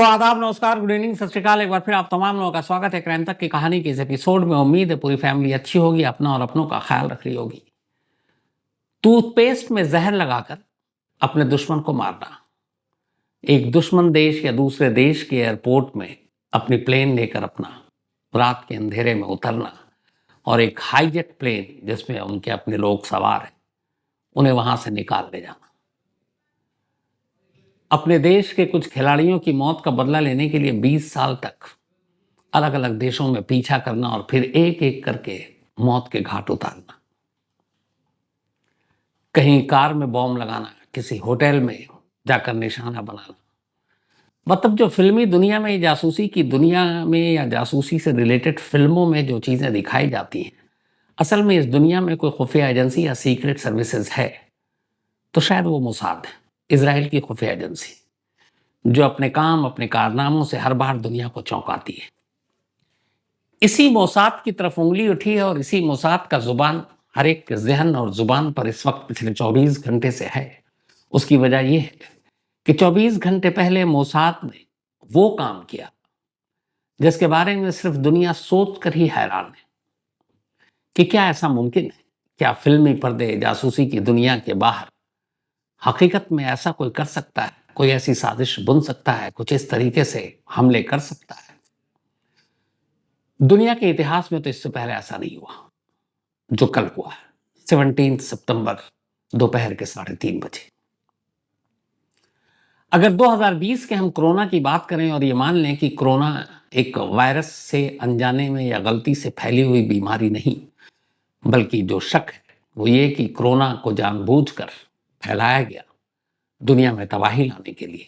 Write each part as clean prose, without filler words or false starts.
तो आदाब, नमस्कार, गुड इवनिंग, सत श्री अकाल। एक बार फिर आप तमाम लोगों का स्वागत है क्राइम तक की कहानी के इस एपिसोड में। उम्मीद है पूरी फैमिली अच्छी होगी, अपना और अपनों का ख्याल रख रही होगी। टूथपेस्ट में जहर लगाकर अपने दुश्मन को मारना, एक दुश्मन देश या दूसरे देश के एयरपोर्ट में अपनी प्लेन लेकर अपना रात के अंधेरे में उतरना और एक हाईजेट प्लेन जिसमें उनके अपने लोग सवार हैं उन्हें वहां से निकाल ले जाना, अपने देश के कुछ खिलाड़ियों की मौत का बदला लेने के लिए 20 साल तक अलग अलग देशों में पीछा करना और फिर एक एक करके मौत के घाट उतारना, कहीं कार में बॉम्ब लगाना, किसी होटल में जाकर निशाना बनाना। मतलब जो फिल्मी दुनिया में, जासूसी की दुनिया में या जासूसी से रिलेटेड फिल्मों में जो चीज़ें दिखाई जाती हैं, असल में इस दुनिया में कोई खुफिया एजेंसी या सीक्रेट सर्विसेज है तो शायद वो मोसाद है, इजराइल की खुफिया एजेंसी, जो अपने काम, अपने कारनामों से हर बार दुनिया को चौंकाती है। इसी मोसाद की तरफ उंगली उठी है और इसी मोसाद का जुबान हर एक के जहन और जुबान पर इस वक्त पिछले 24 घंटे से है। उसकी वजह यह है कि 24 घंटे पहले मोसाद ने वो काम किया जिसके बारे में सिर्फ दुनिया सोच कर ही हैरान है कि क्या ऐसा मुमकिन है, क्या फिल्मी पर्दे, जासूसी की दुनिया के बाहर हकीकत में ऐसा कोई कर सकता है, कोई ऐसी साजिश बुन सकता है, कुछ इस तरीके से हमले कर सकता है। दुनिया के इतिहास में तो इससे पहले ऐसा नहीं हुआ जो कल हुआ है, 17 सितंबर दोपहर के 3:30 बजे। अगर 2020 के हम कोरोना की बात करें और ये मान लें कि कोरोना एक वायरस से अनजाने में या गलती से फैली हुई बीमारी नहीं, बल्कि जो शक है वो ये कि कोरोना को जानबूझकर फैलाया गया दुनिया में तबाही लाने के लिए,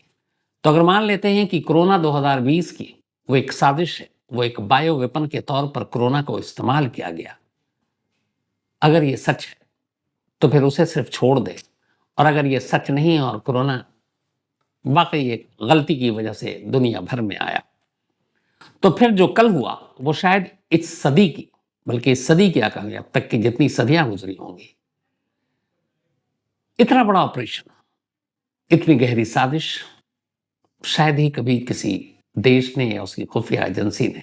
तो अगर मान लेते हैं कि कोरोना 2020 की वो एक साजिश है, वो एक बायो वेपन के तौर पर कोरोना को इस्तेमाल किया गया, अगर ये सच है तो फिर उसे सिर्फ छोड़ दे, और अगर ये सच नहीं है और कोरोना वाकई एक गलती की वजह से दुनिया भर में आया, तो फिर जो कल हुआ वो शायद इस सदी की, बल्कि इस सदी क्या कहें, अब तक की जितनी सदियां गुजरी होंगी, इतना बड़ा ऑपरेशन, इतनी गहरी साजिश शायद ही कभी किसी देश ने या उसकी खुफिया एजेंसी ने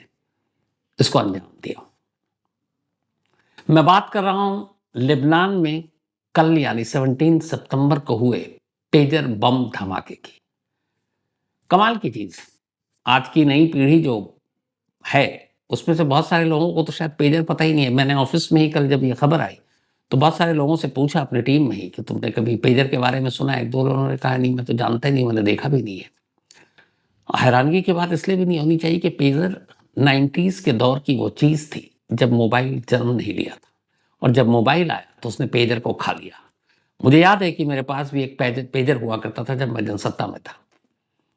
इसको अंजाम दिया। मैं बात कर रहा हूं लेबनान में कल यानी 17 सितंबर को हुए पेजर बम धमाके की। कमाल की चीज, आज की नई पीढ़ी जो है उसमें से बहुत सारे लोगों को तो शायद पेजर पता ही नहीं है। मैंने ऑफिस में ही कल जब ये खबर आई तो बहुत सारे लोगों से पूछा अपनी टीम में ही कि तुमने कभी पेजर के बारे में सुना है? एक दो लोगों ने कहा नहीं, मैं तो जानता ही नहीं, मैंने देखा भी नहीं है। हैरानगी की बात इसलिए भी नहीं होनी चाहिए कि पेजर 90s के दौर की वो चीज़ थी जब मोबाइल जन्म नहीं लिया था, और जब मोबाइल आया तो उसने पेजर को खा लिया। मुझे याद है कि मेरे पास भी एक पेजर हुआ करता था जब मैं जनसत्ता में था,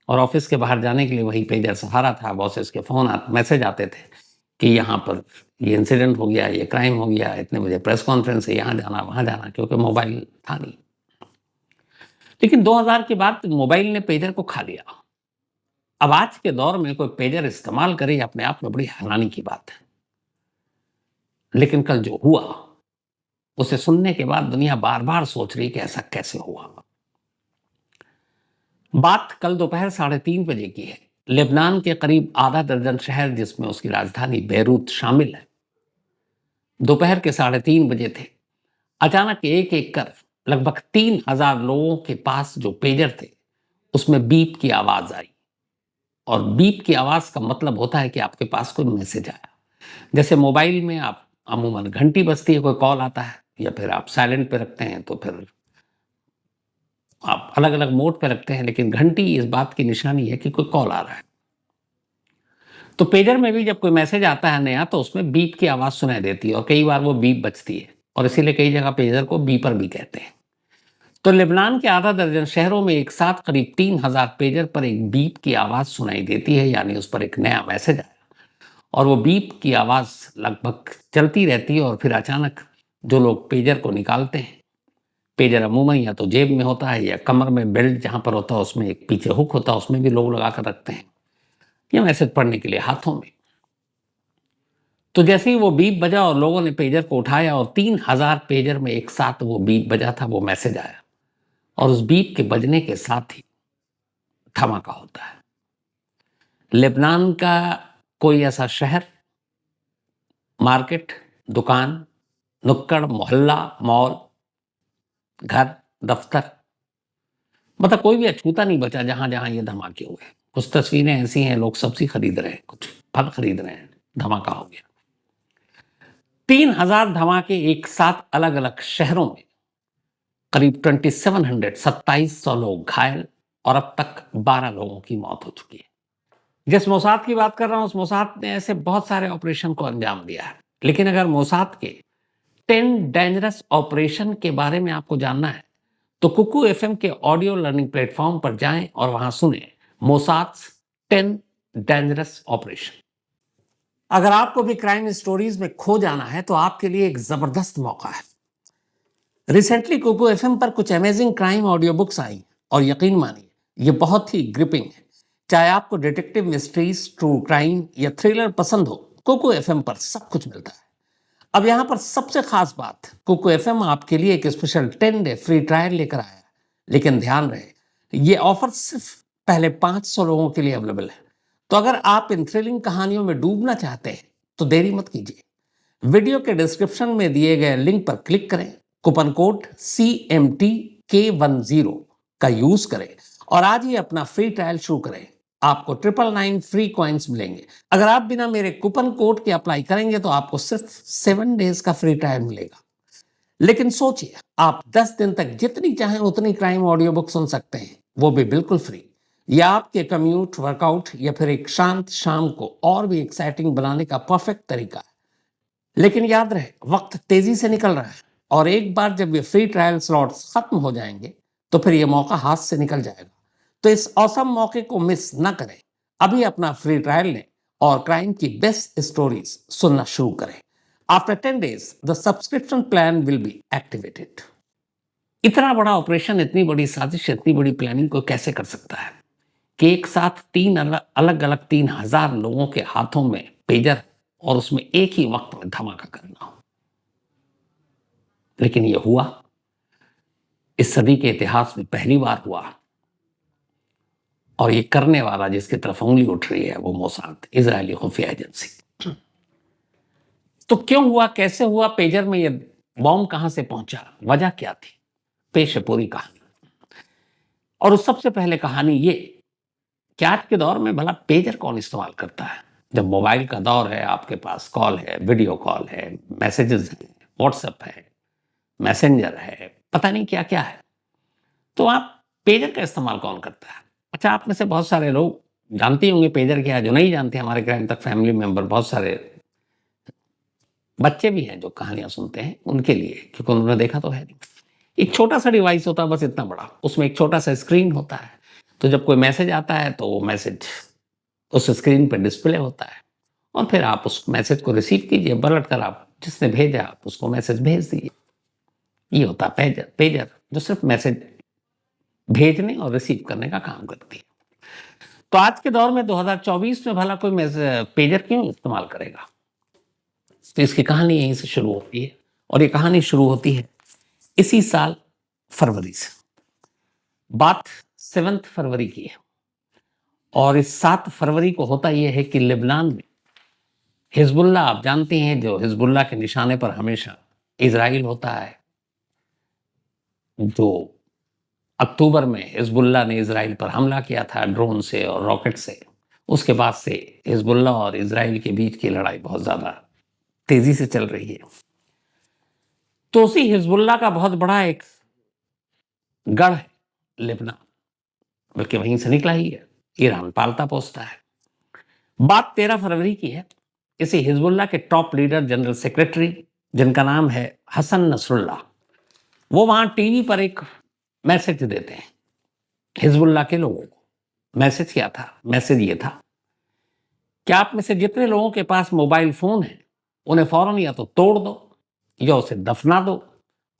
और ऑफिस के बाहर जाने के लिए वही पेजर सहारा था। बॉसेस के फ़ोन मैसेज आते थे कि यहाँ पर ये इंसिडेंट हो गया, ये क्राइम हो गया, इतने बजे प्रेस कॉन्फ्रेंस है, यहाँ जाना वहाँ जाना, क्योंकि मोबाइल था नहीं। लेकिन 2000 के बाद मोबाइल ने पेजर को खा लिया। अब आज के दौर में कोई पेजर इस्तेमाल करे अपने आप में बड़ी हैरानी की बात है। लेकिन कल जो हुआ उसे सुनने के बाद दुनिया बार बार सोच रही कि ऐसा कैसे हुआ। बात कल दोपहर 3:30 बजे की है। लेबनान के करीब आधा दर्जन शहर, जिसमें उसकी राजधानी बेरूत शामिल है, दोपहर के 3:30 बजे थे। अचानक एक एक कर लगभग 3000 लोगों के पास जो पेजर थे उसमें बीप की आवाज आई। और बीप की आवाज का मतलब होता है कि आपके पास कोई मैसेज आया। जैसे मोबाइल में आप अमूमन घंटी बजती है, कोई कॉल आता है, या फिर आप साइलेंट पे रखते हैं तो फिर आप अलग अलग मोड पे रखते हैं, लेकिन घंटी इस बात की निशानी है कि कोई कॉल आ रहा है। तो पेजर में भी जब कोई मैसेज आता है नया तो उसमें बीप की आवाज सुनाई देती है, और कई बार वो बीप बजती है, और इसीलिए कई जगह पेजर को बीपर भी कहते हैं। तो लेबनान के आधा दर्जन शहरों में एक साथ करीब 3000 पेजर पर एक बीप की आवाज सुनाई देती है, यानी उस पर एक नया मैसेज आया, और वो बीप की आवाज लगभग चलती रहती है। और फिर अचानक जो लोग पेजर को निकालते हैं, पेजर अमूमन या तो जेब में होता है या कमर में बेल्ट जहां पर होता है उसमें एक पीछे हुक होता है, उसमें भी लोग लगा कर रखते हैं, या मैसेज पढ़ने के लिए हाथों में। तो जैसे ही वो बीप बजा और लोगों ने पेजर को उठाया और 3000 पेजर में एक साथ वो बीप बजा था, वो मैसेज आया, और उस बीप के बजने के साथ ही धमाका होता है। लेबनान का कोई ऐसा शहर, मार्केट, दुकान, नुक्कड़, मोहल्ला, मॉल, घर, दफ्तर, मतलब कोई भी अछूता नहीं बचा जहां जहां ये धमाके हुए। कुछ तस्वीरें ऐसी हैं, लोग सब्जी खरीद रहे हैं, कुछ फल खरीद रहे हैं, धमाका हो गया। 3000 धमाके एक साथ अलग अलग शहरों में, करीब 2700 लोग घायल, और अब तक 12 लोगों की मौत हो चुकी है। जिस मोसाद की बात कर रहा हूं, उस मोसाद ने ऐसे बहुत सारे ऑपरेशन को अंजाम दिया है, लेकिन अगर मोसाद के 10 डेंजरस ऑपरेशन के बारे में आपको जानना है तो कुकू एफएम के ऑडियो लर्निंग प्लेटफॉर्म पर जाएं और वहां सुने मोसाद 10 डेंजरस ऑपरेशन। अगर आपको भी क्राइम स्टोरीज में खो जाना है तो आपके लिए एक जबरदस्त मौका है। रिसेंटली कुकू एफएम पर कुछ amazing crime audio books I और यकीन मानिए ये बहुत ही ग्रिपिंग है। चाहे आपको डिटेक्टिव मिस्ट्रीज, ट्रू क्राइम या थ्रिलर पसंद हो, कुकू एफएम पर सब कुछ मिलता है। अब यहाँ पर सबसे खास बात, कुकू एफएम आपके लिए एक स्पेशल 10 डे फ्री ट्रायल लेकर आया है। लेकिन ध्यान रहे, ये ऑफर सिर्फ पहले 500 लोगों के लिए अवेलेबल है। तो अगर आप इन थ्रिलिंग कहानियों में डूबना चाहते हैं तो देरी मत कीजिए। वीडियो के डिस्क्रिप्शन में दिए गए लिंक पर क्लिक करें, कूपन कोड CMTK10 का यूज करें और आज ही अपना फ्री ट्रायल शुरू करें। आपको 999 फ्री कॉइन्स मिलेंगे। अगर आप बिना मेरे कूपन कोड के अप्लाई करेंगे तो आपको सिर्फ 7 डेज का फ्री ट्रायल मिलेगा। लेकिन सोचिए, आप 10 दिन तक जितनी चाहें उतनी क्राइम ऑडियो बुक सुन सकते हैं, वो भी बिल्कुल फ्री। यह आपके कम्यूट, वर्कआउट या फिर एक शांत शाम को और भी एक्साइटिंग बनाने का परफेक्ट तरीका है। लेकिन याद रहे, वक्त तेजी से निकल रहा है और एक बार जब ये फ्री ट्रायल स्लॉट्स खत्म हो जाएंगे तो फिर ये मौका हाथ से निकल जाएगा। तो इस औसम मौके को मिस न करें। अभी अपना फ्री ट्रायल लें और क्राइम की बेस्ट स्टोरीज सुनना शुरू करें। After 10 days the subscription plan will be activated. इतना बड़ा ऑपरेशन, इतनी बड़ी साजिश, इतनी बड़ी प्लानिंग को कैसे कर सकता है कि एक साथ अलग अलग 3000 लोगों के हाथों में पेजर और उसमें एक ही वक्त में धमाका करना हो। लेकिन यह हुआ, इस सदी के इतिहास में पहली बार हुआ, और ये करने वाला जिसकी तरफ उंगली उठ रही है वो मोसाद, इजरायली खुफिया एजेंसी। तो क्यों हुआ, कैसे हुआ, पेजर में ये बॉम्ब कहां से पहुंचा, वजह क्या थी, पेश है पूरी कहानी। और उस सबसे पहले कहानी ये कि आज के दौर में भला पेजर कौन इस्तेमाल करता है। जब मोबाइल का दौर है, आपके पास कॉल है, वीडियो कॉल है, मैसेजेस हैं, व्हाट्सएप है, मैसेंजर है, पता नहीं क्या क्या है, तो आप पेजर का इस्तेमाल कौन करता है। अच्छा, आप में से बहुत सारे लोग जानते होंगे पेजर क्या है। जो नहीं जानते, हमारे क्राइम तक फैमिली मेंबर, बहुत सारे बच्चे भी हैं जो कहानियां सुनते हैं, उनके लिए, क्योंकि उन्होंने देखा तो है नहीं। एक छोटा सा डिवाइस होता है, बस इतना बड़ा, उसमें एक छोटा सा स्क्रीन होता है। तो जब कोई मैसेज आता है तो वो मैसेज उस स्क्रीन पर डिस्प्ले होता है और फिर आप उस मैसेज को रिसीव कीजिए, पलट कर आप जिसने भेजा आप उसको मैसेज भेज दीजिए। ये होता है पेजर। पेजर जो सिर्फ मैसेज भेजने और रिसीव करने का काम करती है। तो आज के दौर में 2024 में भला कोई पेजर क्यों इस्तेमाल करेगा। तो इसकी कहानी यहीं से शुरू होती है, और ये कहानी शुरू होती है इसी साल फरवरी से। बात 7 फरवरी की है, और इस 7 फरवरी को होता यह है कि लेबनान में हिजबुल्ला, आप जानते हैं, जो हिजबुल्ला के निशाने पर हमेशा इजराइल होता है। जो अक्टूबर में हिजबुल्ला ने इजराइल पर हमला किया था ड्रोन से और रॉकेट से, उसके बाद से हिजबुल्ला और इजराइल के बीच की लड़ाई बहुत ज़्यादा तेज़ी से चल रही है। तो उसी हिजबुल्ला का बहुत बड़ा एक गढ़ है लेबनान, बल्कि वहीं से निकला ही है, ईरान पालता पोसता है। बात 13 फरवरी की है। इसी हिजबुल्ला के टॉप लीडर, जनरल सेक्रेटरी, जिनका नाम है हसन नसरुल्लाह, वो वहां टीवी पर एक मैसेज देते हैं हिजबुल्ला के लोगों को। मैसेज क्या था? मैसेज ये था कि आप में से जितने लोगों के पास मोबाइल फोन है, उन्हें फौरन या तो तोड़ दो या उसे दफना दो,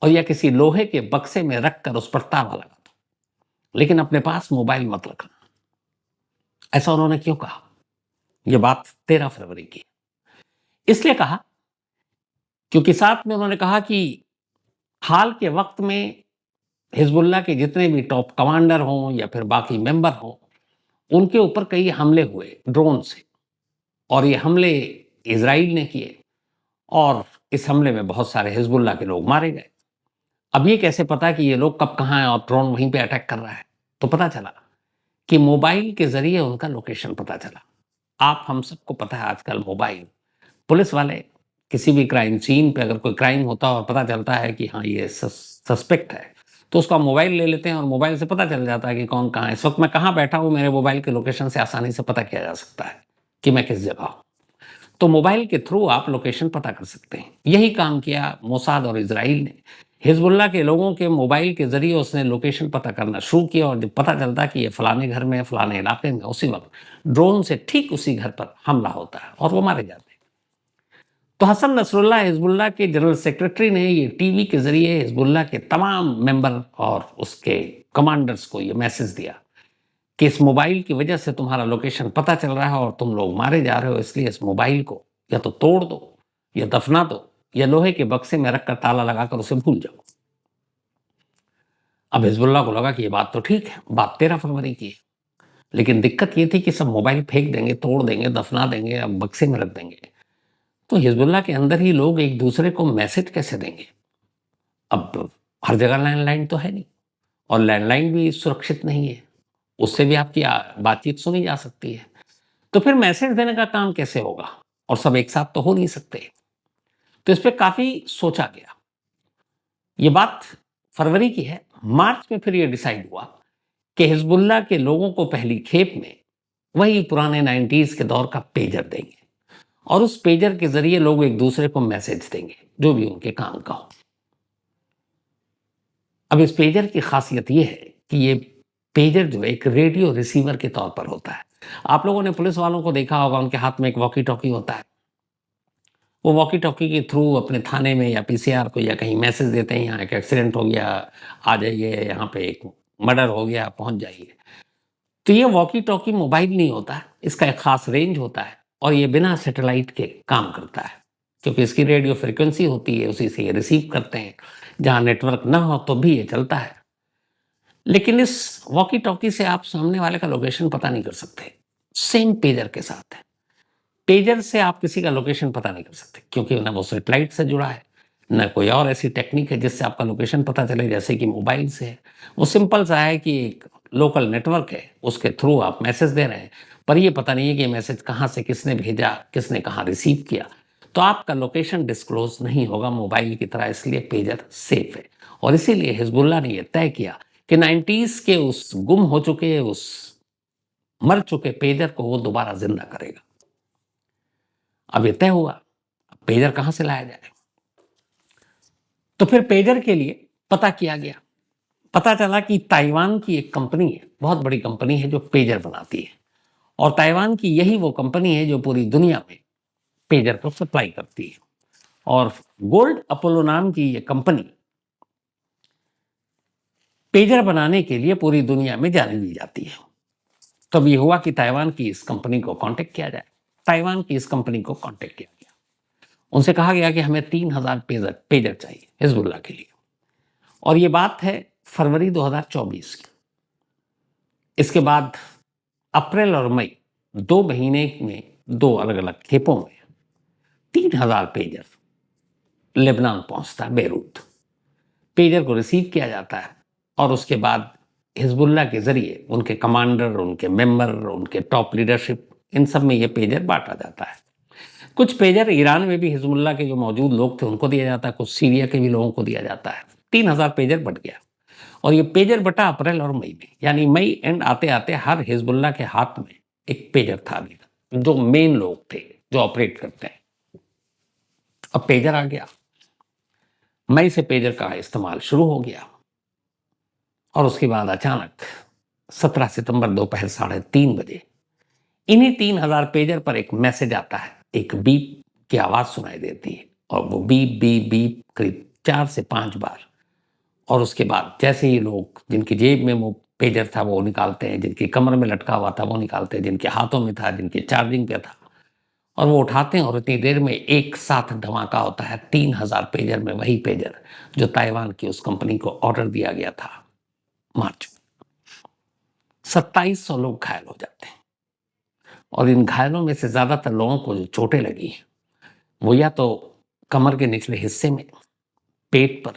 और या किसी लोहे के बक्से में रखकर उस पर ताला लगा दो, लेकिन अपने पास मोबाइल मत रखना। ऐसा उन्होंने क्यों कहा? यह बात 13 फरवरी की। इसलिए कहा क्योंकि साथ में उन्होंने कहा कि हाल के वक्त में हिजबुल्ला के जितने भी टॉप कमांडर हों या फिर बाकी मेंबर हों, उनके ऊपर कई हमले हुए ड्रोन से, और ये हमले इज़राइल ने किए, और इस हमले में बहुत सारे हिज़्बुल्लाह के लोग मारे गए। अब ये कैसे पता कि ये लोग कब कहाँ हैं और ड्रोन वहीं पे अटैक कर रहा है? तो पता चला कि मोबाइल के ज़रिए उनका लोकेशन पता चला। आप हम सबको पता है आजकल मोबाइल, पुलिस वाले किसी भी क्राइम सीन पे अगर कोई क्राइम होता है और पता चलता है कि हाँ, ये सस्पेक्ट है, तो उसका मोबाइल ले लेते हैं और मोबाइल से पता चल जाता है कि कौन कहाँ है। इस वक़्त मैं कहाँ बैठा हूँ, मेरे मोबाइल के लोकेशन से आसानी से पता किया जा सकता है कि मैं किस जगह हूँ। तो मोबाइल के थ्रू आप लोकेशन पता कर सकते हैं। यही काम किया मोसाद और इज़राइल ने। हिज़्बुल्लाह के लोगों के मोबाइल के ज़रिए उसने लोकेशन पता करना शुरू किया, और जब पता चलता कि ये फलाने घर में है, फलाने इलाके में, उसी वक़्त ड्रोन से ठीक उसी घर पर हमला होता है और वो मारे जाते हैं। तो हसन नसरुल्लाह हिज़्बुल्लाह के जनरल सेक्रेटरी ने ये टीवी के ज़रिए हिज़्बुल्लाह के तमाम मेंबर और उसके कमांडर्स को ये मैसेज दिया कि इस मोबाइल की वजह से तुम्हारा लोकेशन पता चल रहा है और तुम लोग मारे जा रहे हो, इसलिए इस मोबाइल को या तो तोड़ दो, या दफना दो, या लोहे के बक्से में रखकर ताला लगाकर उसे भूल जाओ। अब हिज़्बुल्लाह को लगा कि ये बात तो ठीक है, बात 13 फरवरी की है, लेकिन दिक्कत ये थी कि सब मोबाइल फेंक देंगे, तोड़ देंगे, दफना देंगे, अब बक्से में रख देंगे। तो हिज़्बुल्लाह के अंदर ही लोग एक दूसरे को मैसेज कैसे देंगे? अब हर जगह लैंडलाइन तो है नहीं, और लैंडलाइन भी सुरक्षित नहीं है, उससे भी आपकी बातचीत सुनी जा सकती है। तो फिर मैसेज देने का काम कैसे होगा? और सब एक साथ तो हो नहीं सकते। तो इस पे काफ़ी सोचा गया। ये बात फरवरी की है। मार्च में फिर ये डिसाइड हुआ कि हिज़्बुल्लाह के लोगों को पहली खेप में वही पुराने 90s के दौर का पेजर देंगे, और उस पेजर के ज़रिए लोग एक दूसरे को मैसेज देंगे, जो भी उनके काम का हो। अब इस पेजर की ख़ासियत ये है कि ये पेजर जो है एक रेडियो रिसीवर के तौर पर होता है। आप लोगों ने पुलिस वालों को देखा होगा, उनके हाथ में एक वॉकी-टॉकी होता है। वो वॉकी-टॉकी के थ्रू अपने थाने में या पीसीआर को या कहीं मैसेज देते हैं, यहाँ एक एक्सीडेंट हो गया, आ जाइए, यहाँ पे एक मर्डर हो गया, पहुँच जाइए। तो ये वॉकी-टॉकी मोबाइल नहीं होता है, इसका एक ख़ास रेंज होता है, और ये बिना सैटेलाइट के काम करता है, क्योंकि इसकी रेडियो फ्रीक्वेंसी होती है, उसी से ये रिसीव करते हैं। जहाँ नेटवर्क ना हो तो भी ये चलता है। लेकिन इस वॉकी-टॉकी से आप सामने वाले का लोकेशन पता नहीं कर सकते। सेम पेजर के साथ है। पेजर से आप किसी का लोकेशन पता नहीं कर सकते, क्योंकि ना वो सैटेलाइट से जुड़ा है, ना कोई और ऐसी टेक्निक है जिससे आपका लोकेशन पता चले जैसे कि मोबाइल से है। वो सिंपल सा है कि एक लोकल नेटवर्क है, उसके थ्रू आप मैसेज दे रहे हैं, पर ये पता नहीं है कि ये मैसेज कहाँ से किसने भेजा, किसने कहाँ रिसीव किया। तो आपका लोकेशन डिस्क्लोज नहीं होगा मोबाइल की तरह, इसलिए पेजर सेफ है। और इसीलिए हिज़्बुल्लाह ने यह तय किया कि 90s के उस गुम हो चुके, उस मर चुके पेजर को वो दोबारा ज़िंदा करेगा। अब ये तय हुआ, अब पेजर कहाँ से लाया जाए? तो फिर पेजर के लिए पता किया गया। पता चला कि ताइवान की एक कंपनी है, बहुत बड़ी कंपनी है जो पेजर बनाती है, और ताइवान की यही वो कंपनी है जो पूरी दुनिया में पेजर को सप्लाई करती है। और गोल्ड अपोलो नाम की ये कंपनी पेजर बनाने के लिए पूरी दुनिया में जानी दी जाती है। तब ये हुआ कि ताइवान की इस कंपनी को कांटेक्ट किया जाए। ताइवान की इस कंपनी को कांटेक्ट किया गया। उनसे कहा गया कि हमें 3000 पेजर पेजर चाहिए हिज़्बुल्लाह के लिए, और ये बात है फरवरी 2024 की। इसके बाद अप्रैल और मई 2 महीने में 2 अलग-अलग खेपों में 3000 पेजर लेबनान पहुंचता है, बेरूत। पेजर को रिसीव किया जाता है, और उसके बाद हिज़्बुल्लाह के ज़रिए उनके कमांडर, उनके मेंबर, उनके टॉप लीडरशिप, इन सब में ये पेजर बाँटा जाता है। कुछ पेजर ईरान में भी हिज़्बुल्लाह के जो मौजूद लोग थे उनको दिया जाता है, कुछ सीरिया के भी लोगों को दिया जाता है। 3000 पेजर बँट गया, और ये पेजर बँटा अप्रैल और मई में, यानी मई एंड आते-आते हर हिज़्बुल्लाह के हाथ में एक पेजर था अभी तक, जो मेन लोग थे, जो ऑपरेट करते हैं। अब पेजर आ गया, मई से पेजर का इस्तेमाल शुरू हो गया, और उसके बाद अचानक 17 सितंबर दोपहर 3:30 बजे इन्हीं 3000 पेजर पर एक मैसेज आता है, एक बीप की आवाज़ सुनाई देती है, और वो बीप बीप बीप करीब 4 से 5 बार, और उसके बाद जैसे ही लोग जिनकी जेब में वो पेजर था वो निकालते हैं, जिनकी कमर में लटका हुआ था वो निकालते हैं, जिनके हाथों में था, जिनकी चार्जिंग पे था, और वो उठाते हैं, और इतनी देर में एक साथ धमाका होता है 3000 पेजर में, वही पेजर जो ताइवान की उस कंपनी को ऑर्डर दिया गया था मार्च में। 2700 लोग घायल हो जाते हैं। और इन घायलों में से ज्यादातर लोगों को जो चोटें लगी हैं वो या तो कमर के निचले हिस्से में, पेट पर,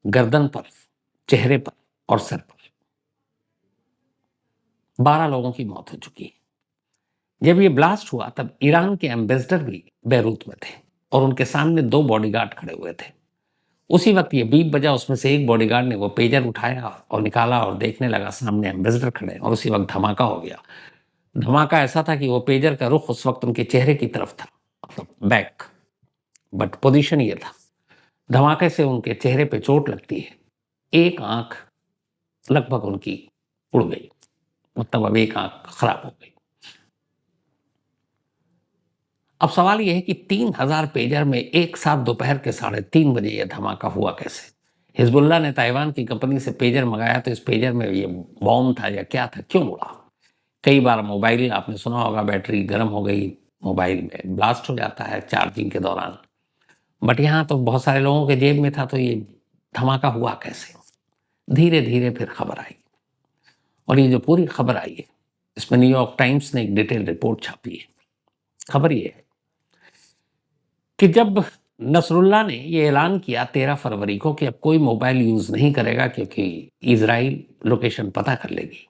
गर्दन पर, चेहरे पर और सर पर। 12 लोगों की मौत हो चुकी है। जब ये ब्लास्ट हुआ तब ईरान के एम्बेसडर भी बैरूत में थे और उनके सामने 2 बॉडीगार्ड खड़े हुए थे। उसी वक्त ये बीप बजा, उसमें से एक बॉडीगार्ड ने वो पेजर उठाया और निकाला और देखने लगा, सामने एम्बेसडर खड़े हैं, और उसी वक्त धमाका हो गया। धमाका ऐसा था कि वो पेजर का रुख उस वक्त उनके चेहरे की तरफ था, मतलब बैक, बट पोजीशन ये था। धमाके से उनके चेहरे पे चोट लगती है, एक आंख लगभग उनकी उड़ गई, मतलब अब एक आंख खराब हो गई। अब सवाल यह है कि 3000 पेजर में एक साथ दोपहर के 3:30 बजे यह धमाका हुआ कैसे? हिजबुल्लाह ने ताइवान की कंपनी से पेजर मंगाया, तो इस पेजर में ये बॉम्ब था या क्या था, क्यों उड़ा? कई बार मोबाइल, आपने सुना होगा, बैटरी गर्म हो गई, मोबाइल में ब्लास्ट हो जाता है चार्जिंग के दौरान। बट यहाँ तो बहुत सारे लोगों के जेब में था, तो ये धमाका हुआ कैसे? धीरे धीरे फिर खबर आई, और ये जो पूरी खबर आई है इसमें न्यूयॉर्क टाइम्स ने एक डिटेल रिपोर्ट छापी है। खबर ये है कि जब नसरुल्लाह ने ये ऐलान किया 13 फरवरी को कि अब कोई मोबाइल यूज़ नहीं करेगा क्योंकि इजराइल लोकेशन पता कर लेगी,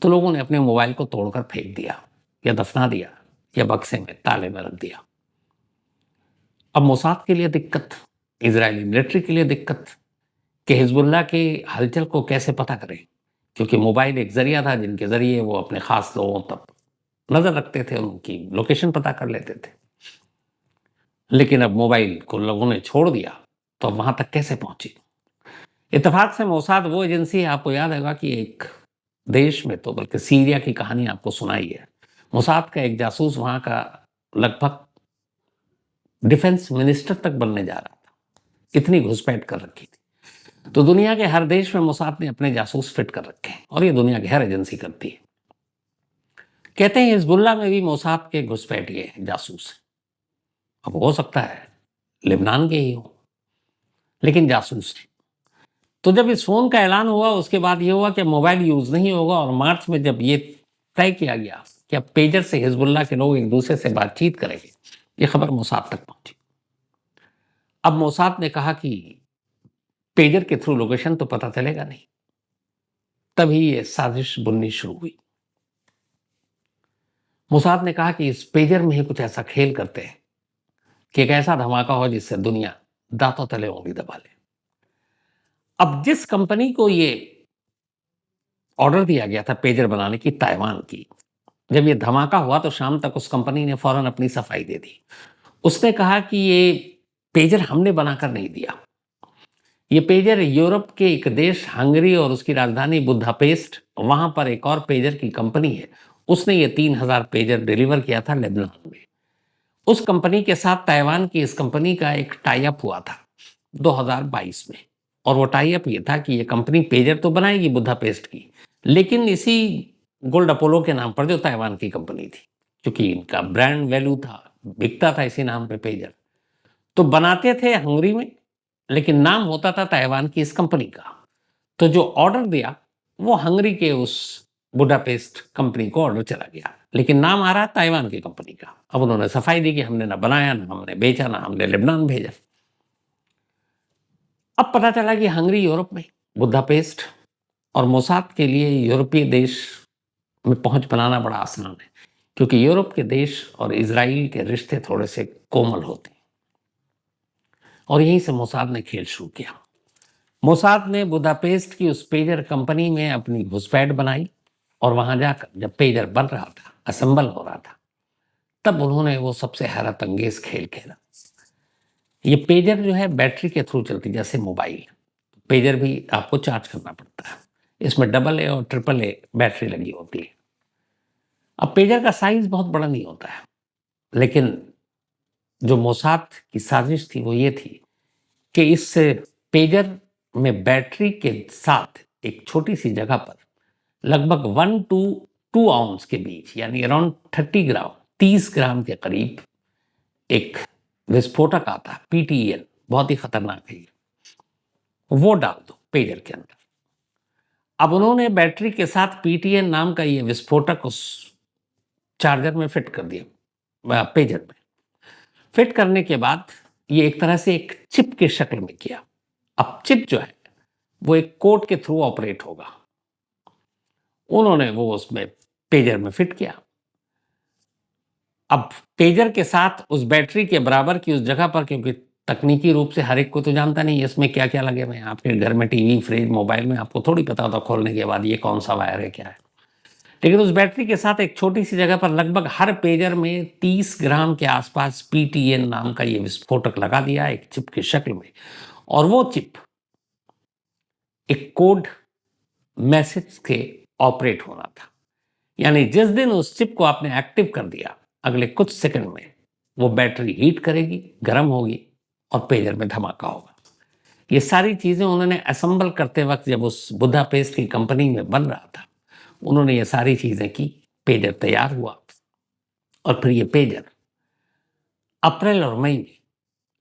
तो लोगों ने अपने मोबाइल को तोड़कर फेंक दिया या दफना दिया या बक्से में ताले में रख दिया। अब मोसाद के लिए दिक्कत, इजरायली मिलिट्री के लिए दिक्कत कि हिजबुल्लाह के हलचल को कैसे पता करें, क्योंकि मोबाइल एक जरिया था जिनके जरिए वो अपने खास लोगों तक नजर रखते थे, उनकी लोकेशन पता कर लेते थे। लेकिन अब मोबाइल को लोगों ने छोड़ दिया, तो अब वहां तक कैसे पहुंची? इत्तेफाक से मोसाद वो एजेंसी है, आपको याद होगा कि एक देश में, तो बल्कि सीरिया की कहानी आपको सुनाई है, मोसाद का एक जासूस वहां का लगभग डिफेंस मिनिस्टर तक बनने जा रहा था, इतनी घुसपैठ कर रखी थी। तो दुनिया के हर देश में मोसाद ने अपने जासूस फिट कर रखे हैं, और ये दुनिया की हर एजेंसी करती है। कहते हैं हिजबुल्लाह में भी मोसाद के घुसपैठिए जासूस हैं। अब हो सकता है लेबनान के ही हो, लेकिन जासूस थे। तो जब इस फोन का ऐलान हुआ उसके बाद ये हुआ कि मोबाइल यूज नहीं होगा, और मार्च में जब ये तय किया गया कि अब पेजर से हिजबुल्लाह के लोग एक दूसरे से बातचीत करेंगे, ये खबर मोसाद तक पहुंची। अब मोसाद ने कहा कि पेजर के थ्रू लोकेशन तो पता चलेगा नहीं। तभी ये साजिश बुननी शुरू हुई। मोसाद ने कहा कि इस पेजर में ही कुछ ऐसा खेल करते हैं कि एक ऐसा धमाका हो जिससे दुनिया दांतों तले उंगली दबा ले। अब जिस कंपनी को ये ऑर्डर दिया गया था पेजर बनाने की, ताइवान की, जब ये धमाका हुआ तो शाम तक उस कंपनी ने फौरन अपनी सफाई दे दी। उसने कहा कि ये पेजर हमने बनाकर नहीं दिया, ये पेजर यूरोप के एक देश हंगरी और उसकी राजधानी बुदापेस्ट, वहां पर एक और पेजर की कंपनी है, उसने ये 3000 पेजर डिलीवर किया था लेबनान में। उस कंपनी के साथ ताइवान की इस कंपनी का एक टाई अप हुआ था 2022 में, और वो टाई अप ये था कि ये कंपनी पेजर तो बनाएगी बुदापेस्ट की, लेकिन इसी गोल्ड अपोलो के नाम पर, जो ताइवान की कंपनी थी, क्योंकि इनका ब्रांड वैल्यू था, बिकता था इसी नाम पे पेजर, तो बनाते थे हंगरी में, लेकिन नाम होता था ताइवान की इस कंपनी का। तो जो ऑर्डर दिया वो हंगरी के उस बुडापेस्ट कंपनी को ऑर्डर चला गया, लेकिन नाम आ रहा है ताइवान की कंपनी का। अब उन्होंने सफाई दी कि हमने ना बनाया, ना हमने बेचा, ना हमने लेबनान भेजा। अब पता चला कि हंगरी यूरोप में, बुदापेस्ट, और मोसाद के लिए यूरोपीय देश में पहुंच बनाना बड़ा आसान है, क्योंकि यूरोप के देश और इजराइल के रिश्ते थोड़े से कोमल होते हैं। और यहीं से मोसाद ने खेल शुरू किया। मोसाद ने बुदापेस्ट की उस पेजर कंपनी में अपनी घुसपैठ बनाई, और वहां जाकर जब पेजर बन रहा था, असेंबल हो रहा था, तब उन्होंने वो सबसे हैरत अंगेज खेल खेला। ये पेजर जो है बैटरी के थ्रू चलती, जैसे मोबाइल, पेजर भी आपको चार्ज करना पड़ता है। इसमें AA और AAA बैटरी लगी होती है। अब पेजर का साइज बहुत बड़ा नहीं होता है, लेकिन जो मोसाद की साजिश थी वो ये थी कि इस पेजर में बैटरी के साथ एक छोटी सी जगह पर लगभग 1 to 2 आउंस के बीच, यानी अराउंड 30 ग्राम, 30 ग्राम के करीब एक विस्फोटक आता है, PTEL, बहुत ही खतरनाक है, वो डाल दो पेजर के अंदर। अब उन्होंने बैटरी के साथ पीटीएन नाम का ये विस्फोटक उस चार्जर में फिट कर दिया, पेजर में फिट करने के बाद ये एक तरह से एक चिप की शक्ल में किया। अब चिप जो है वो एक कोड के थ्रू ऑपरेट होगा। उन्होंने वो उसमें पेजर में फिट किया। अब पेजर के साथ उस बैटरी के बराबर की उस जगह पर, क्योंकि तकनीकी रूप से हर एक को तो जानता नहीं इसमें क्या क्या लगे हुए हैं, आपके घर में टीवी, फ्रिज, मोबाइल में आपको थोड़ी पता होता खोलने के बाद ये कौन सा वायर है, क्या है। लेकिन उस बैटरी के साथ एक छोटी सी जगह पर लगभग हर पेजर में 30 ग्राम के आसपास पीटीएन नाम का ये विस्फोटक लगा दिया एक चिप की शक्ल में। और वो चिप एक कोड मैसेज के ऑपरेट होना था। यानी जिस दिन उस चिप को आपने एक्टिव कर दिया, अगले कुछ सेकंड में वो बैटरी हीट करेगी, गर्म होगी और पेजर में धमाका होगा। ये सारी चीजें उन्होंने असेंबल करते वक्त जब उस बुदापेस्ट की कंपनी में बन रहा था, उन्होंने ये सारी चीजें की। पेजर तैयार हुआ और फिर ये पेजर अप्रैल और मई में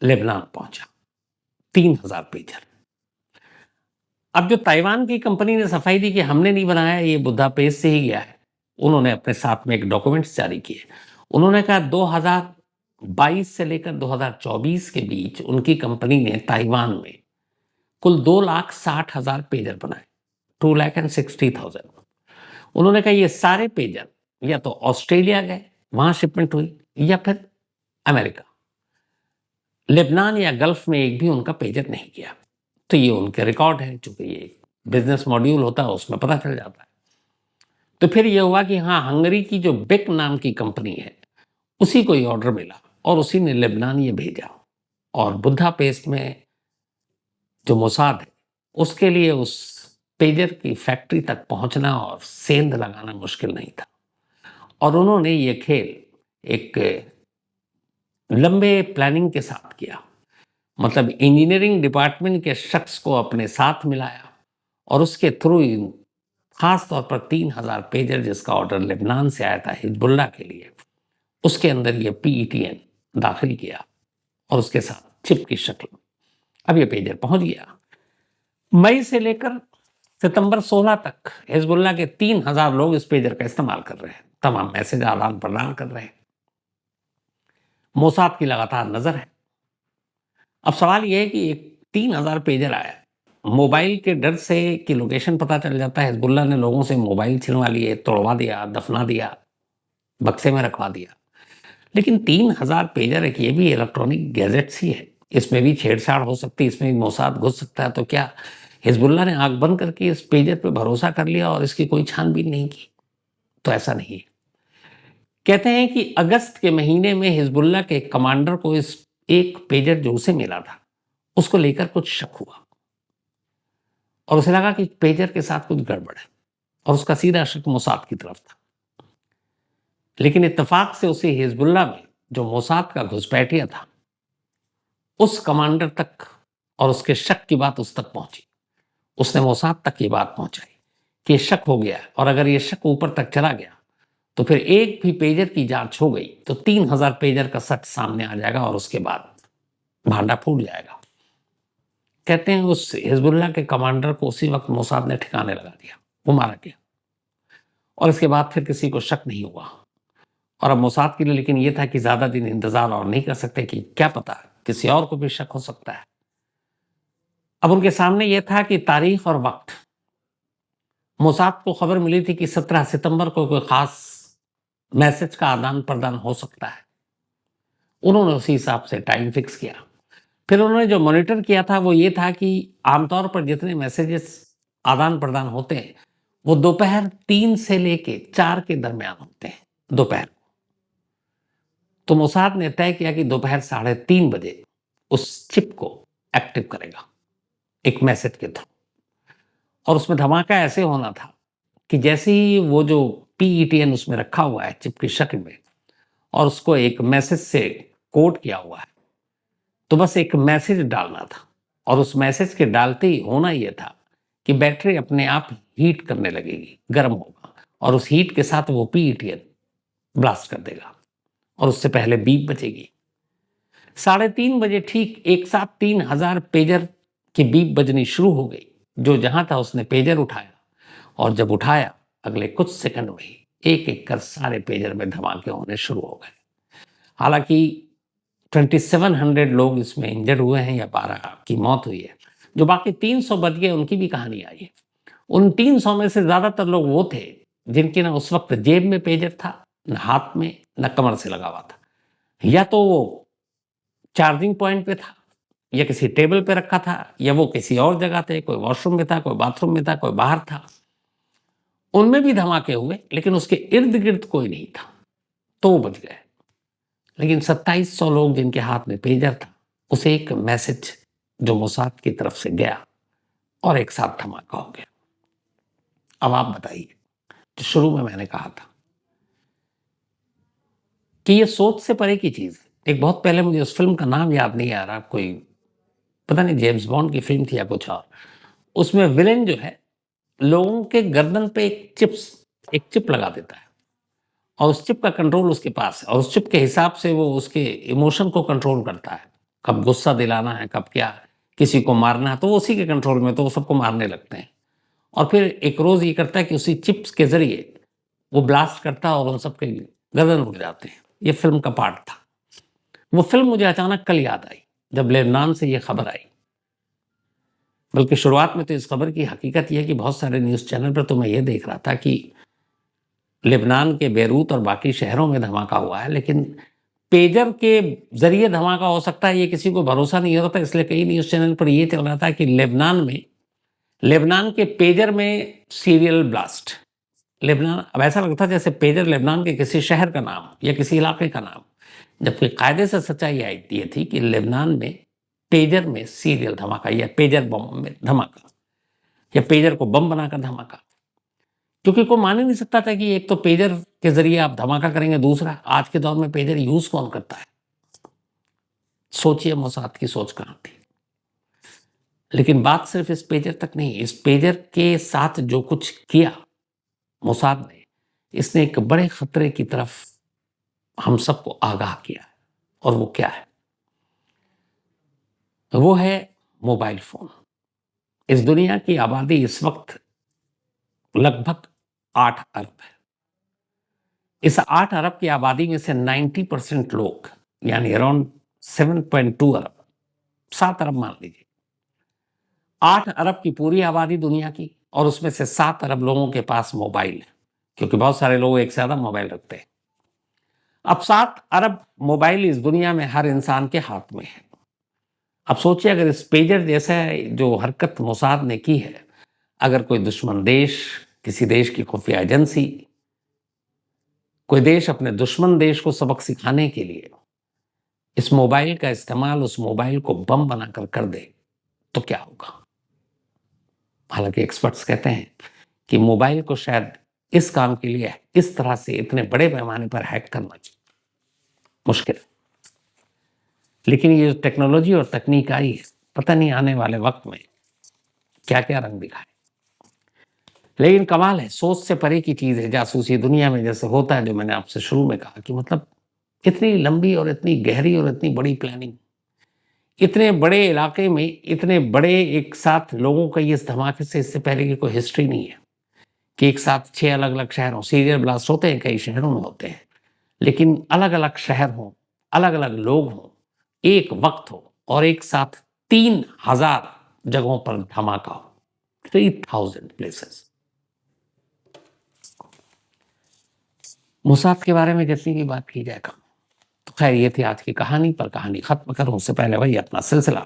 लेबनान पहुंचा। 3000 पेजर। अब जो ताइवान की कंपनी ने सफाई दी कि हमने नहीं बनाया, ये बुदापेस्ट से ही गया है, उन्होंने अपने साथ में एक डॉक्यूमेंट्स जारी किए। उन्होंने कहा 2022 से लेकर 2024 के बीच उनकी कंपनी ने ताइवान में कुल 2,60,000 पेजर बनाए, 2,60,000। उन्होंने कहा ये सारे पेजर या तो ऑस्ट्रेलिया गए, वहां शिपमेंट हुई, या फिर अमेरिका। लेबनान या गल्फ में एक भी उनका पेजर नहीं गया। तो ये उनके रिकॉर्ड है, चूंकि ये बिजनेस मॉड्यूल होता है उसमें पता चल जाता है। तो फिर ये हुआ कि हाँ, हंगरी की जो बिक नाम की कंपनी है उसी को ये ऑर्डर मिला और उसी ने लेबनान ये भेजा। और बुदापेस्ट में जो मोसाद है उसके लिए उस पेजर की फैक्ट्री तक पहुंचना और सेंध लगाना मुश्किल नहीं था। और उन्होंने ये खेल एक लंबे प्लानिंग के साथ किया। मतलब इंजीनियरिंग डिपार्टमेंट के शख्स को अपने साथ मिलाया और उसके थ्रू खास तौर पर 3000 पेजर जिसका ऑर्डर लेबनान से आया था हिजबुल्लाह के लिए, उसके अंदर ये पीईटीएन दाखिल किया और उसके साथ चिप की शक्ल में अब ये पेजर पहुंच गया। मई से लेकर सितंबर 16 तक हिजबुल्लाह के 3000 लोग इस पेजर का इस्तेमाल कर रहे हैं, तमाम मैसेज आदान प्रदान कर रहे हैं। मोसाद की लगातार नजर है। अब सवाल यह है कि एक 3000 पेजर आया, मोबाइल के डर से कि लोकेशन पता चल जाता है, हिजबुल्लाह ने लोगों से मोबाइल छिनवा लिए, तोड़वा दिया, दफना दिया, बक्से में रखवा दिया। लेकिन 3000 पेजर एक ये भी इलेक्ट्रॉनिक गैजेट्स ही है, इसमें भी छेड़छाड़ हो सकती है, इसमें भी मोसाद घुस सकता है। तो क्या हिजबुल्लाह ने आंख बंद करके इस पेजर पे भरोसा कर लिया और इसकी कोई छानबीन नहीं की? तो ऐसा नहीं है। कहते हैं कि अगस्त के महीने में हिजबुल्लाह के कमांडर को इस एक पेजर जो उसे मिला था उसको लेकर कुछ शक हुआ और उसे लगा कि पेजर के साथ कुछ गड़बड़ है और उसका सीधा शक मोसाद की तरफ था। लेकिन इत्तेफाक से उसे हिजबुल्लाह में जो मोसाद का घुसपैठिया था उस कमांडर तक और उसके शक की बात उस तक पहुंची। उसने मोसाद तक ये बात पहुंचाई कि ये शक हो गया है और अगर ये शक ऊपर तक चला गया तो फिर एक भी पेजर की जांच हो गई तो 3000 पेजर का सच सामने आ जाएगा और उसके बाद भांडा फूट जाएगा। कहते हैं उस हिजबुल्लाह के कमांडर को उसी वक्त मोसाद ने ठिकाने लगा दिया, वो मारा गया और इसके बाद फिर किसी को शक नहीं हुआ। और अब मोसाद के लिए लेकिन ये था कि ज्यादा दिन इंतजार और नहीं कर सकते कि क्या पता किसी और को भी शक हो सकता है। अब उनके सामने यह था कि तारीख और वक्त। मोसाद को खबर मिली थी कि 17 सितंबर को कोई खास मैसेज का आदान प्रदान हो सकता है। उन्होंने उसी हिसाब से टाइम फिक्स किया। फिर उन्होंने जो मॉनिटर किया था वो ये था कि आमतौर पर जितने मैसेजेस आदान प्रदान होते हैं वो दोपहर 3 से लेके 4 के दरमियान होते हैं दोपहर। तो मोसाद ने तय किया कि दोपहर 3:30 बजे उस चिप को एक्टिव करेगा एक मैसेज के थ्रू। और उसमें धमाका ऐसे होना था कि जैसे ही वो जो पीईटीएन उसमें रखा हुआ है चिप की शक्ल में और उसको एक मैसेज से कोड किया हुआ है, तो बस एक मैसेज डालना था और उस मैसेज के डालते ही होना यह था कि बैटरी अपने आप हीट करने लगेगी, गर्म होगा और उस हीट के साथ वो पीईटीएन ब्लास्ट कर देगा और उससे पहले बीप बजेगी। 3:30 बजे ठीक एक साथ 3000 पेजर की बीप बजनी शुरू हो गई। जो जहां था उसने पेजर उठाया और जब उठाया अगले कुछ सेकंड में ही एक एक कर सारे पेजर में धमाके होने शुरू हो गए। हालांकि 2700 लोग इसमें इंजर्ड हुए हैं या 12 की मौत हुई है। जो बाकी 300 बच गए उनकी भी कहानी आई है। उन 300 में से ज़्यादातर लोग वो थे जिनके ना उस वक्त जेब में पेजर था, न हाथ में, न कमर से लगा हुआ था, या तो वो चार्जिंग पॉइंट पे था, या किसी टेबल पे रखा था, या वो किसी और जगह थे, कोई वॉशरूम में था, कोई बाथरूम में था, कोई बाहर था। उनमें भी धमाके हुए लेकिन उसके इर्द गिर्द कोई नहीं था, तो वो बच गए। लेकिन 2700 लोग जिनके हाथ में पेजर था, उसे एक मैसेज जो मोसाद की तरफ से गया और एक साथ धमाका हो गया। अब आप बताइए, जो शुरू में मैंने कहा था कि ये सोच से परे की चीज। एक बहुत पहले, मुझे उस फिल्म का नाम याद नहीं आ रहा, कोई पता नहीं जेम्स बॉन्ड की फिल्म थी या कुछ और, उसमें विलेन जो है लोगों के गर्दन पे एक चिप लगा देता है और उस चिप का कंट्रोल उसके पास है और उस चिप के हिसाब से वो उसके इमोशन को कंट्रोल करता है। कब गुस्सा दिलाना है, कब क्या किसी को मारना है, तो वो उसी के कंट्रोल में, तो वो सबको मारने लगते हैं। और फिर एक रोज ये करता है कि उसी चिप्स के जरिए वो ब्लास्ट करता है और उन सबके गर्दन उड़ जाते हैं। ये फिल्म का पार्ट था। वो फिल्म मुझे अचानक कल याद आई जब लेबनान से ये खबर आई। बल्कि शुरुआत में तो इस खबर की हकीकत यह है कि बहुत सारे न्यूज़ चैनल पर तो मैं ये देख रहा था कि लेबनान के बेरूत और बाकी शहरों में धमाका हुआ है, लेकिन पेजर के जरिए धमाका हो सकता है ये किसी को भरोसा नहीं होता। इसलिए कई न्यूज़ चैनल पर ये चल रहा था कि लेबनान के पेजर में सीरियल ब्लास्ट। लेबनान, अब ऐसा लगता जैसे पेजर लेबनान के किसी शहर का नाम या किसी इलाके का नाम, जबकि कायदे से सच्चाई ये थी कि लेबनान में पेजर में सीरियल धमाका या पेजर बम में धमाका या पेजर को बम बनाकर धमाका। क्योंकि कोई मान ही नहीं सकता था कि एक तो पेजर के जरिए आप धमाका करेंगे, दूसरा आज के दौर में पेजर यूज कौन करता है। सोचिए मोसाद की सोच कहां थी। लेकिन बात सिर्फ इस पेजर तक नहीं, इस पेजर के साथ जो कुछ किया मोसाद ने, इसने एक बड़े खतरे की तरफ हम सबको आगाह किया है। और वो क्या है? वो है मोबाइल फोन। इस दुनिया की आबादी इस वक्त लगभग 8 अरब है। इस 8 अरब की आबादी में से 90% लोग, यानी अराउंड 7.2 अरब, 7 अरब मान लीजिए, 8 अरब की पूरी आबादी दुनिया की, और उसमें से 7 अरब लोगों के पास मोबाइल है, क्योंकि बहुत सारे लोग एक से ज्यादा मोबाइल रखते हैं। अब 7 अरब मोबाइल इस दुनिया में हर इंसान के हाथ में है। अब सोचिए, अगर इस पेजर जैसा जो हरकत मोसाद ने की है, अगर कोई दुश्मन देश, किसी देश की खुफिया एजेंसी, कोई देश अपने दुश्मन देश को सबक सिखाने के लिए इस मोबाइल का इस्तेमाल, उस मोबाइल को बम बनाकर कर दे, तो क्या होगा? हालांकि एक्सपर्ट्स कहते हैं कि मोबाइल को शायद इस काम के लिए इस तरह से इतने बड़े पैमाने पर हैक करना मुश्किल है। लेकिन ये जो टेक्नोलॉजी और तकनीक आई है, पता नहीं आने वाले वक्त में क्या क्या रंग दिखाए। लेकिन कमाल है, सोच से परे की चीज है जासूसी दुनिया में जैसे होता है, जो मैंने आपसे शुरू में कहा कि मतलब इतनी लंबी और इतनी गहरी और इतनी बड़ी प्लानिंग, इतने बड़े इलाके में इतने बड़े एक साथ लोगों का, इस धमाके से इससे पहले की कोई हिस्ट्री नहीं है कि एक साथ 6 अलग अलग शहरों, सीरियल ब्लास्ट होते हैं कई शहरों में होते हैं, लेकिन अलग अलग शहर हों, अलग अलग लोग हों, एक वक्त हो और एक साथ 3000 जगहों पर धमाका हो, 3000 प्लेसेस। मोसाद के बारे में जितनी भी बात की जाए कम। तो खैर, ये थी आज की कहानी। पर कहानी खत्म करूं उससे पहले वही अपना सिलसिला।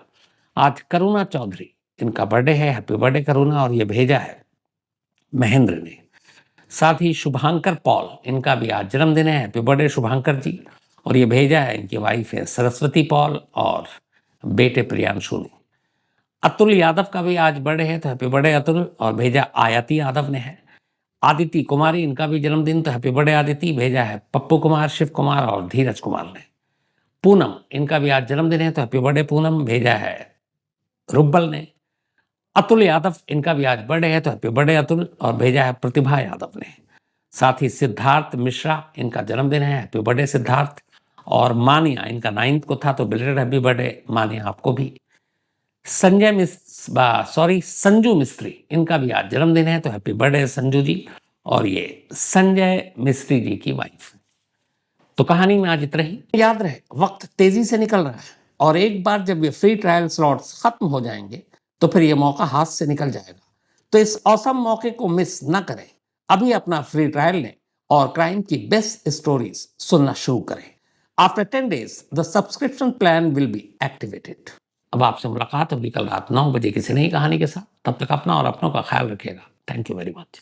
आज करुणा चौधरी, इनका बर्थडे है, हैप्पी बर्थडे करुणा। और ये भेजा है महेंद्र ने। साथ ही शुभांकर पॉल, इनका भी आज जन्मदिन है, हैप्पी बर्थडे शुभांकर जी। और ये भेजा है इनकी वाइफ है सरस्वती पॉल और बेटे प्रियांशु ने। अतुल यादव का भी आज बर्थडे है, तो हैप्पी बर्थडे अतुल। और भेजा आयती यादव ने है। आदिति कुमारी, इनका भी जन्मदिन, तो हैप्पी बर्थडे आदिति। भेजा है पप्पू कुमार, शिव कुमार और धीरज कुमार ने। पूनम, इनका भी आज जन्मदिन है, तो हैप्पी बर्थडे पूनम। भेजा है रुब्बल ने। अतुल यादव, इनका भी आज बर्थडे है, तो हैप्पी बर्थडे अतुल। और भेजा है प्रतिभा यादव ने। साथ ही सिद्धार्थ मिश्रा, इनका जन्मदिन है, हैप्पी बर्थडे सिद्धार्थ। और मानिया, इनका 9th को था, तो बिलेटेड हैप्पी बर्थडे मानिया आपको भी। संजू मिस्त्री, इनका भी आज जन्मदिन है, तो हैप्पी बर्थडे संजू जी। और ये संजय मिस्त्री जी की वाइफ। तो कहानी में आज इतना ही। याद रहे, वक्त तेजी से निकल रहा है और एक बार जब ये फ्री ट्रायल स्लॉट्स खत्म हो जाएंगे तो फिर ये मौका हाथ से निकल जाएगा। तो इस औसम मौके को मिस न करें। अभी अपना फ्री ट्रायल लें और क्राइम की बेस्ट स्टोरीज सुनना शुरू करें। After 10 days the subscription plan will be activated. अब आपसे मुलाकात होगी कल रात 9 बजे किसी नई कहानी के साथ। तब तक अपना और अपनों का ख्याल रखिएगा। Thank you very much.